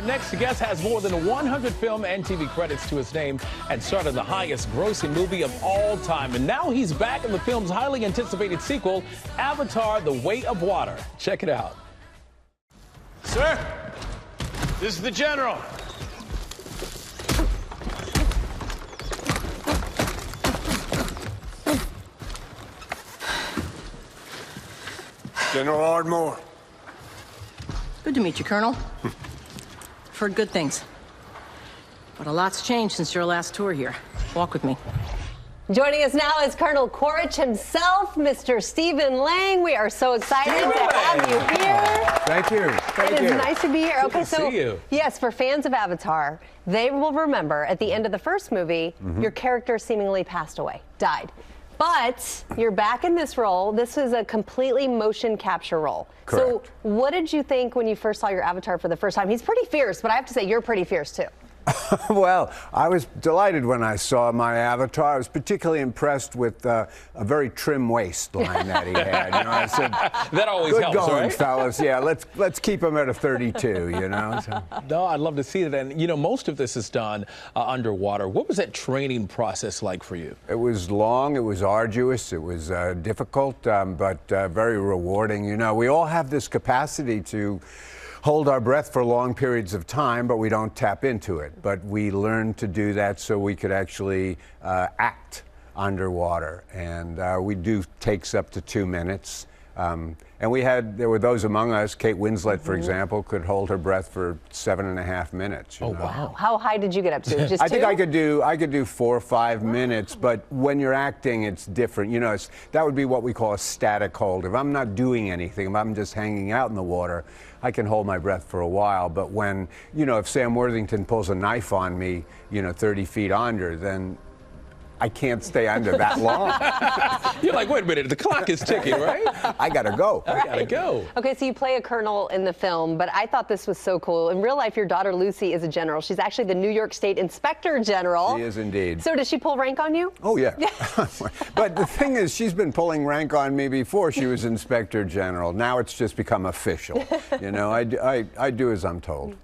next, the guest has more than 100 film and TV credits to his name and started the highest grossing movie of all time. And now he's back in the film's highly anticipated sequel, Avatar: The Way of Water. Check it out. Sir, this is the General. General Ardmore. Good to meet you, Colonel. I've heard good things. But a lot's changed since your last tour here. Walk with me. Joining us now is Colonel Quaritch himself, Mr. Stephen Lang. We are so excited to have you here. Thank you. It is nice to be here. Good to see you. Yes, for fans of Avatar, they will remember at the end of the first movie, your character seemingly passed away, died. But you're back in this role. This is a completely motion capture role. Correct. So what did you think when you first saw your avatar for the first time? He's pretty fierce, but I have to say you're pretty fierce too. Well, I was delighted when I saw my avatar. I was particularly impressed with a very trim waistline that he had. You know, I said, that always good helps, going, right? fellas. Yeah, let's keep him at a 32. You know. So. No, I'd love to see it. And you know, most of this is done underwater. What was that training process like for you? It was long. It was arduous. It was difficult, but very rewarding. You know, we all have this capacity to hold our breath for long periods of time, but we don't tap into it. But we learned to do that so we could actually act underwater. And we do takes up to 2 minutes. And there were those among us, Kate Winslet, for example, could hold her breath for 7.5 minutes. You know? Wow. How high did you get up to? Just I think two? I could do 4 or 5 minutes, but when you're acting, it's different. You know, that would be what we call a static hold. If I'm not doing anything, if I'm just hanging out in the water, I can hold my breath for a while. But when, you know, if Sam Worthington pulls a knife on me, you know, 30 feet under, then I can't stay under that long. You're like, wait a minute, the clock is ticking, right? I gotta go. I gotta go. Okay, so you play a colonel in the film, but I thought this was so cool. In real life, your daughter Lucy is a general. She's actually the New York State Inspector General. She is indeed. So does she pull rank on you? Oh, yeah. But the thing is, she's been pulling rank on me before she was Inspector General. Now it's just become official. You know, I do as I'm told.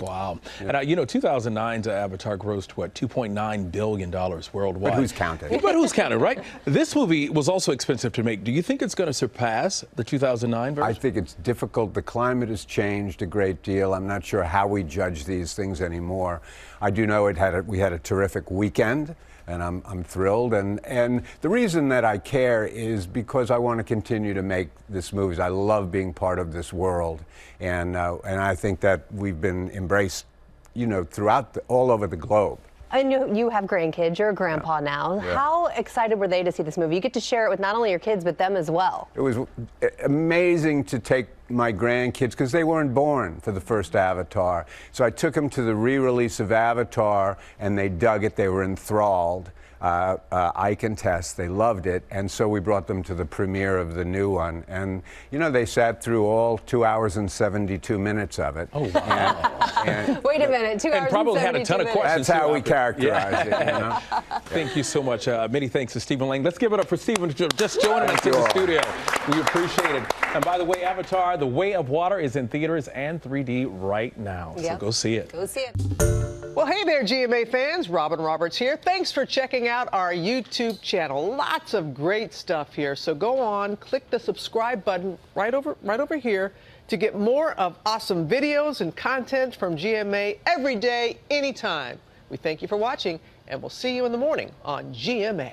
Wow. Yeah. And you know, 2009's Avatar grossed, what, $2.9 billion worldwide. But who's counting? But who's counting, right? This movie was also expensive to make. Do you think it's going to surpass the 2009 version? I think it's difficult. The climate has changed a great deal. I'm not sure how we judge these things anymore. I do know we had a terrific weekend. And I'm thrilled, and the reason that I care is because I want to continue to make this movies. I love being part of this world, and I think that we've been embraced, you know, throughout all over the globe. And you have grandkids. You're a grandpa now. Yeah. How excited were they to see this movie? You get to share it with not only your kids, but them as well. It was amazing to take my grandkids, because they weren't born for the first Avatar. So I took them to the re-release of Avatar, and they dug it. They were enthralled. Ike and Tess, they loved it, and so we brought them to the premiere of the new one. And, you know, they sat through all 2 hours and 72 minutes of it. Oh, wow. And Wait a minute, 2 hours and probably had a ton of questions. That's how we characterize it, you know? Thank you so much. Many thanks to Stephen Lang. Let's give it up for Stephen just joining us in the studio. We appreciate it. And by the way, Avatar: The Way of Water is in theaters and 3D right now. So go see it. Go see it. Well, hey there, GMA fans. Robin Roberts here. Thanks for checking out our YouTube channel. Lots of great stuff here. So go on, click the subscribe button right over here to get more of awesome videos and content from GMA every day, anytime. We thank you for watching, and we'll see you in the morning on GMA.